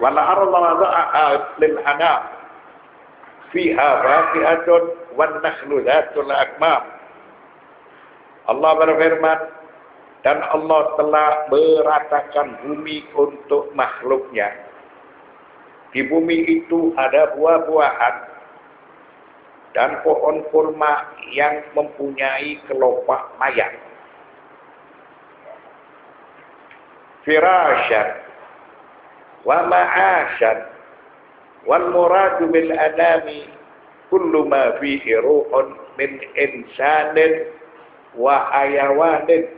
Wal arda wada'aha lil anam fiha faqihatun wan nakhlu dzatul akmam. Allah berfirman, dan Allah telah meratakan bumi untuk makhluknya. Di bumi itu ada buah-buahan dan pohon kurma yang mempunyai kelopak mayang. Firasyan wa ma'asyan wal muradu bil anami kullu ma fihi ruhun min insanin wa hayawanin.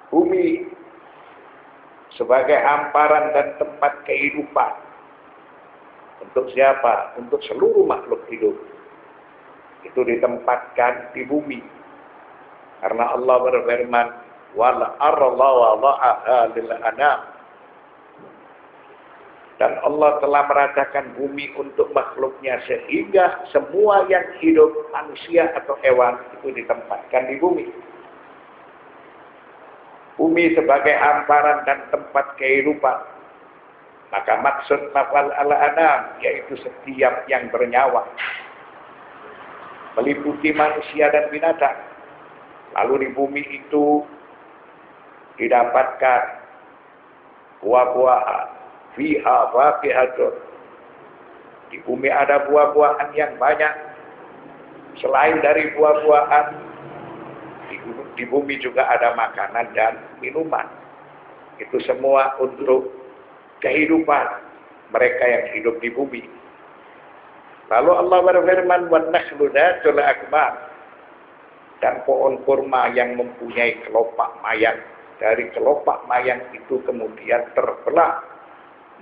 Bumi sebagai hamparan dan tempat kehidupan untuk siapa? Untuk seluruh makhluk hidup. Itu ditempatkan di bumi. Karena Allah berfirman, wal arda wada'aha lil anam. Dan Allah telah meratakan bumi untuk makhluknya sehingga semua yang hidup, manusia atau hewan, itu ditempatkan di bumi. Bumi sebagai hamparan dan tempat kehidupan. Maka maksud lafal al-anam yaitu setiap yang bernyawa, meliputi manusia dan binatang. Lalu di bumi itu didapatkan buah-buahan. Fiha faqihatun. Di bumi ada buah-buahan yang banyak. Selain dari buah-buahan, di bumi juga ada makanan dan minuman. Itu semua untuk kehidupan mereka yang hidup di bumi. Lalu Allah berfirman, wan nakhlu dzatul akmam. Dan pohon kurma yang mempunyai kelopak mayang. Dari kelopak mayang itu kemudian terbelah,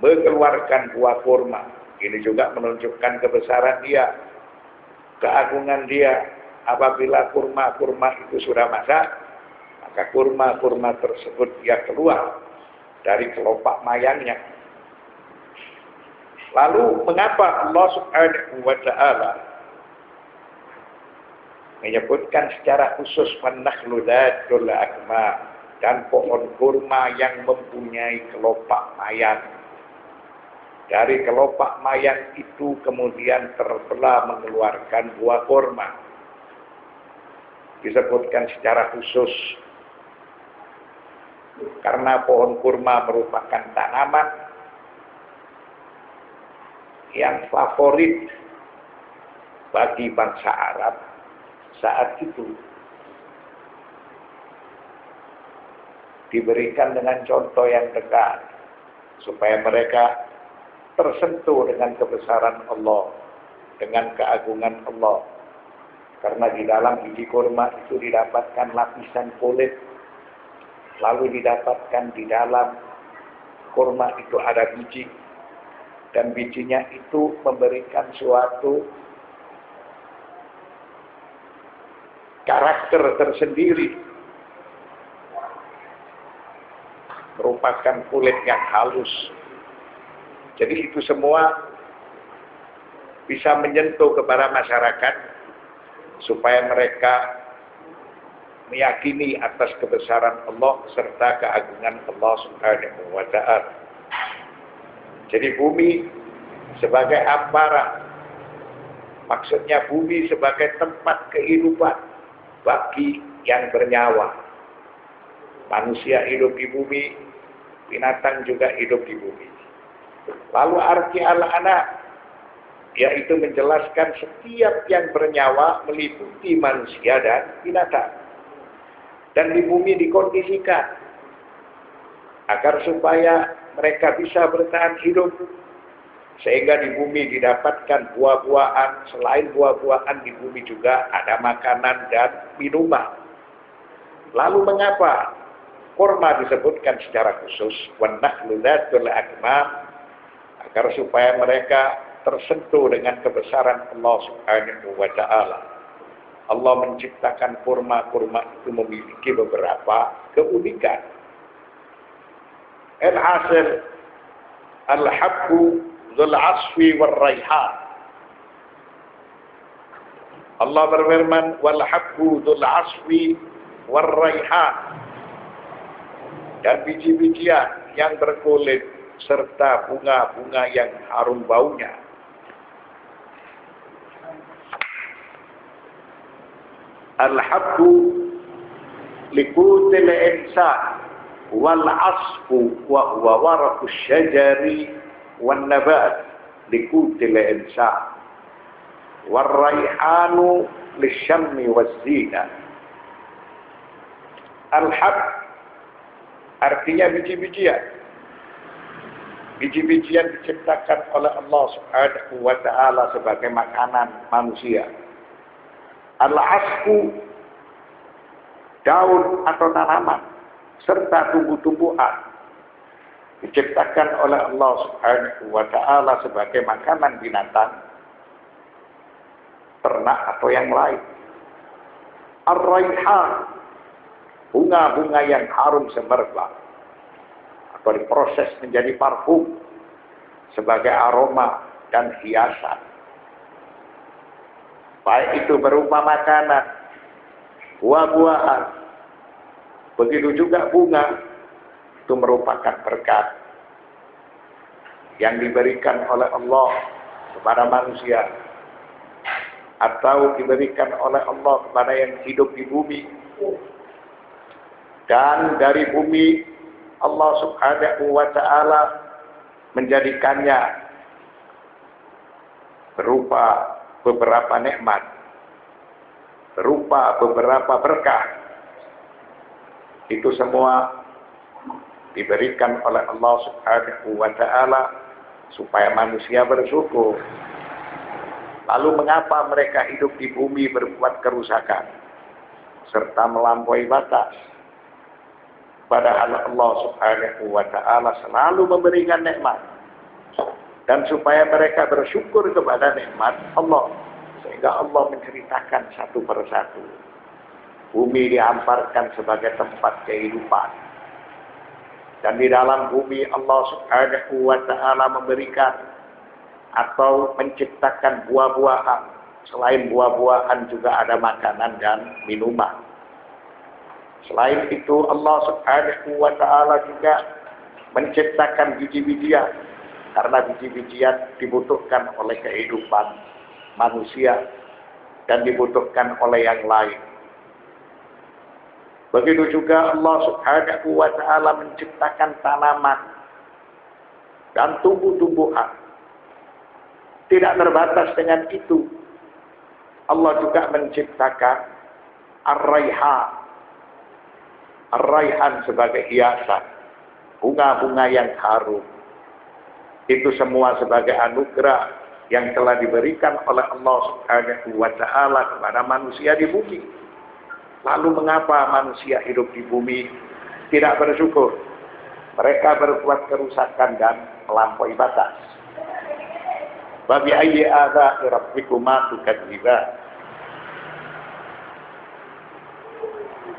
mengeluarkan buah kurma. Ini juga menunjukkan kebesaran dia, keagungan dia. Apabila kurma-kurma itu sudah masak, maka kurma-kurma tersebut dia keluar dari kelopak mayangnya. Lalu mengapa Allah Subhanahu wa ta'ala menyebutkan secara khusus wan-nakhlu dzatul akmam, dan pohon kurma yang mempunyai kelopak mayang? Dari kelopak mayang itu kemudian terbelah mengeluarkan buah kurma. Disebutkan secara khusus karena pohon kurma merupakan tanaman yang favorit bagi bangsa Arab saat itu. Diberikan dengan contoh yang dekat supaya mereka tersentuh dengan kebesaran Allah, dengan keagungan Allah. Karena di dalam biji kurma itu didapatkan lapisan kulit. Lalu didapatkan di dalam kurma itu ada biji. Dan bijinya itu memberikan suatu karakter tersendiri. Merupakan kulit yang halus. Jadi itu semua bisa menyentuh kepada masyarakat supaya mereka meyakini atas kebesaran Allah serta keagungan Allah Subhanahu wa ta'ala. Jadi bumi sebagai hamparan, maksudnya bumi sebagai tempat kehidupan bagi yang bernyawa. Manusia hidup di bumi, binatang juga hidup di bumi. Lalu arti al-anam yaitu menjelaskan setiap yang bernyawa meliputi manusia dan binatang. Dan di bumi dikondisikan agar supaya mereka bisa bertahan hidup. Sehingga di bumi didapatkan buah-buahan. Selain buah-buahan di bumi juga ada makanan dan minuman. Lalu mengapa kurma disebutkan secara khusus? Wan nakhlu dzatul akmam. Agar supaya mereka tersentuh dengan kebesaran Allah Subhanahu wa ta'ala. Allah menciptakan kurma-kurma itu memiliki beberapa keunikan. Al-hasil al-habbu dzul asfi wal raihan. Allah berfirman, wal habbu dzul asfi wal raihan. Dan biji-bijian yang berkulit serta bunga-bunga yang harum baunya. Al-habbu likutil insan wal asfu wa huwa waraqus syajari wan nabat likutil insan war raihanu lisyammi waz zina. Al-hab artinya biji-bijian. Biji-bijian diciptakan oleh Allah Subhanahu wa taala sebagai makanan manusia. Al-asfu daun atau tanaman serta tumbuh-tumbuhan diciptakan oleh Allah Subhanahu wa taala sebagai makanan binatang, ternak atau yang lain. Ar-raihan bunga-bunga yang harum semerbak atau diproses menjadi parfum sebagai aroma dan hiasan. Baik itu berupa makanan, buah-buahan, begitu juga bunga, itu merupakan berkat yang diberikan oleh Allah kepada manusia atau diberikan oleh Allah kepada yang hidup di bumi. Dan dari bumi Allah Subhanahu wa taala menjadikannya berupa beberapa nikmat, berupa beberapa berkah. Itu semua diberikan oleh Allah Subhanahu wa taala supaya manusia bersyukur. Lalu mengapa mereka hidup di bumi berbuat kerusakan serta melampaui batas? Padahal Allah Subhanahu wa taala selalu memberikan nikmat. Dan supaya mereka bersyukur kepada nikmat Allah, sehingga Allah menceritakan satu persatu. Bumi dihamparkan sebagai tempat kehidupan. Dan di dalam bumi Allah Subhanahu wa taala memberikan atau menciptakan buah-buahan. Selain buah-buahan juga ada makanan dan minuman. Selain itu Allah Subhanahu wa taala juga menciptakan biji-bijian, karena biji-bijian dibutuhkan oleh kehidupan manusia dan dibutuhkan oleh yang lain. Begitu juga Allah Subhanahu wa taala menciptakan tanaman dan tumbuh-tumbuhan. Tidak terbatas dengan itu, Allah juga menciptakan ar-raihan. Ar-raihan sebagai hiasan, bunga-bunga yang harum. Itu semua sebagai anugerah yang telah diberikan oleh Allah Subhanahu wa taala kepada manusia di bumi. Lalu mengapa manusia hidup di bumi tidak bersyukur? Mereka berbuat kerusakan dan melampaui batas. Babi ayyi a'dha'i rabbikuma tukadziban.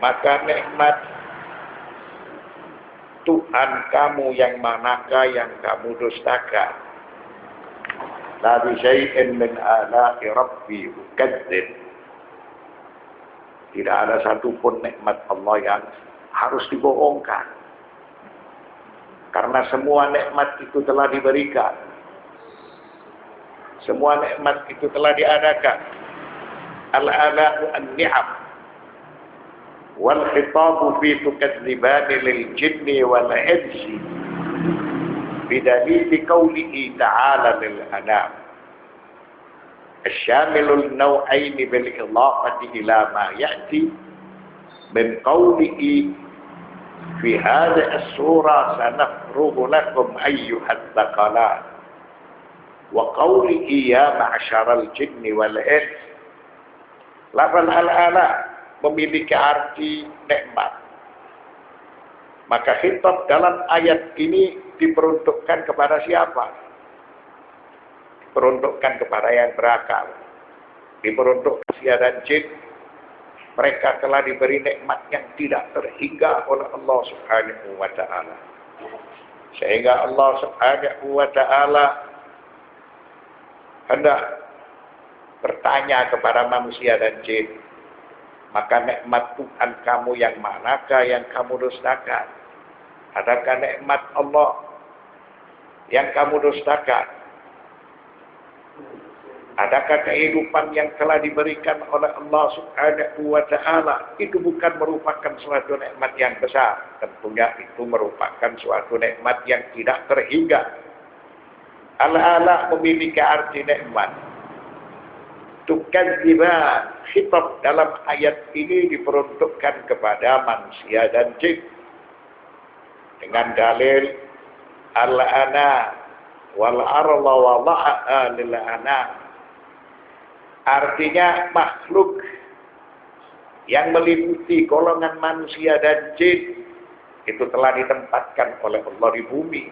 Maka nikmat Tuhan kamu yang manakah yang kamu dustakan? La bi syai'in min ala'i rabbi ukadzib. Tidak ada satupun nikmat Allah yang harus dibohongkan. Karena semua nikmat itu telah diberikan. Semua nikmat itu telah diadakan. Al-ala'u an-ni'am. Wal khitabu fi tukadzibani lil jinni wal insi bidalil qawlihi ta'ala lil anam asyamilul naw'aini bil idafati ila ma ya'ti min qawlihi fi hadhihi as-surah sanafrughu lakum ayyuhal thaqalan wa qawlihi ya ma'syaral jinni wal insi. Lafal al-ala memiliki arti nikmat. Maka khitab dalam ayat ini diperuntukkan kepada siapa? Diperuntukkan kepada yang berakal. Diperuntukkan manusia dan jin. Mereka telah diberi nikmat yang tidak terhingga oleh Allah Subhanahu wa taala. Sehingga Allah Subhanahu wa taala hendak bertanya kepada manusia dan jin, maka nikmat Tuhan kamu yang manakah yang kamu dustakan? Adakah nikmat Allah yang kamu dustakan? Adakah kehidupan yang telah diberikan oleh Allah Subhanahu wa Ta'ala itu bukan merupakan suatu nikmat yang besar? Tentunya itu merupakan suatu nikmat yang tidak terhingga. Al-ala memiliki arti nikmat. Tukadziban, khitab dalam ayat ini diperuntukkan kepada manusia dan jin. Dengan dalil al-ana wal arla wada'a lil ana. Artinya makhluk yang meliputi golongan manusia dan jin itu telah ditempatkan oleh Allah di bumi.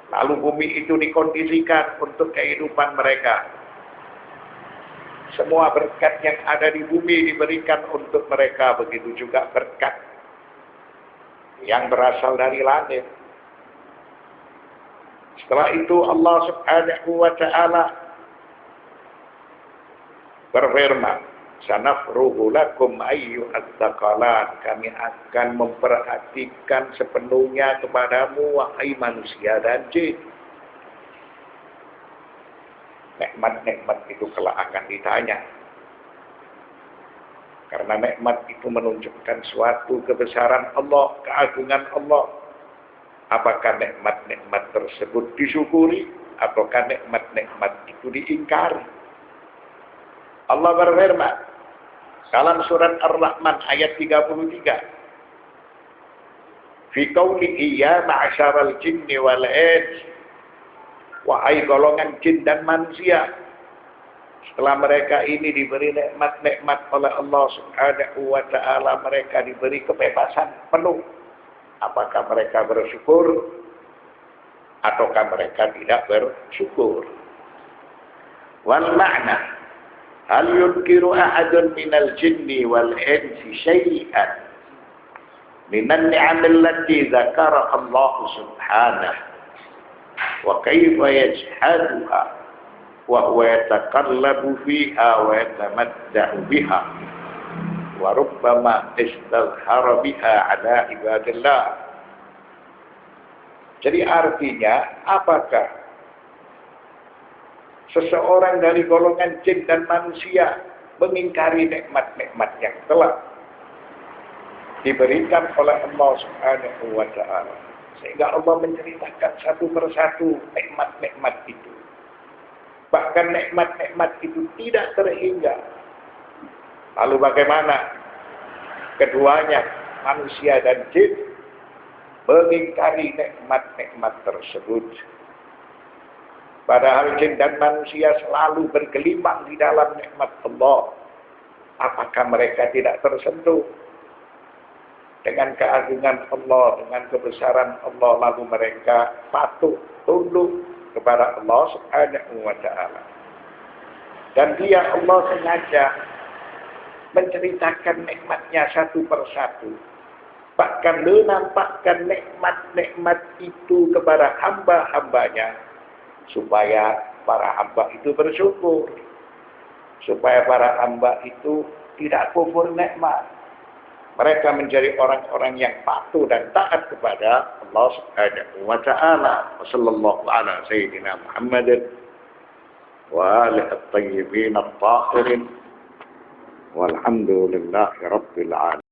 Lalu bumi itu dikondisikan untuk kehidupan mereka. Semua berkat yang ada di bumi diberikan untuk mereka. Begitu juga berkat yang berasal dari langit. Setelah itu Allah Subhanahu wa Ta'ala berfirman, sanafruhu lakum ayyuhaz tsaqalan, kami akan memperhatikan sepenuhnya kepadamu wahai manusia dan jin. Nikmat-nikmat itu kelak akan ditanya. Karena nikmat itu menunjukkan suatu kebesaran Allah, keagungan Allah. Apakah nikmat-nikmat tersebut disyukuri ataukah nikmat-nikmat itu diingkari? Allah berfirman dalam surat Ar-Rahman ayat 33. Fi qawlihi ya ma'syaral jinni wal ins, wahai golongan jin dan manusia. Setelah mereka ini diberi nikmat-nikmat oleh Allah Subhanahu wa Ta'ala, mereka diberi kebebasan penuh. Apakah mereka bersyukur ataukah mereka tidak bersyukur? Wal ma'na, hal yunkiru ahadun minal jinni wal insi syai'an minan ni'amil lati zakara Allah subhanahu wa kaifa yajhaduha wa huwa yataqallabu fiha wa yatamatta'u biha wa rubbama istazhara biha ala ibadillah. Jadi artinya, apakah seseorang dari golongan jin dan manusia mengingkari nikmat-nikmat yang telah diberikan oleh Allah Subhanahu wa Ta'ala, sehingga Allah menceritakan satu persatu nikmat-nikmat itu. Bahkan nikmat-nikmat itu tidak terhingga. Lalu bagaimana keduanya, manusia dan jin, mengingkari nikmat-nikmat tersebut? Padahal jin dan manusia selalu bergelimang di dalam nikmat Allah. Apakah mereka tidak tersentuh dengan keagungan Allah, dengan kebesaran Allah, lalu mereka patuh, tunduk kepada Allah Subhanahu wa Ta'ala? Dan dia, Allah, sengaja menceritakan nikmatnya satu persatu. Bahkan menampakkan nikmat-nikmat itu kepada hamba-hambanya, supaya para hamba itu bersyukur, supaya para hamba itu tidak kufur nikmat. Mereka menjadi orang-orang yang patuh dan taat kepada Allah Subhanahu wa Ta'ala. Wassallallahu ala sayyidina Muhammadin wa alihi at-tayyibin at-tahirin walhamdulillahi rabbil alamin.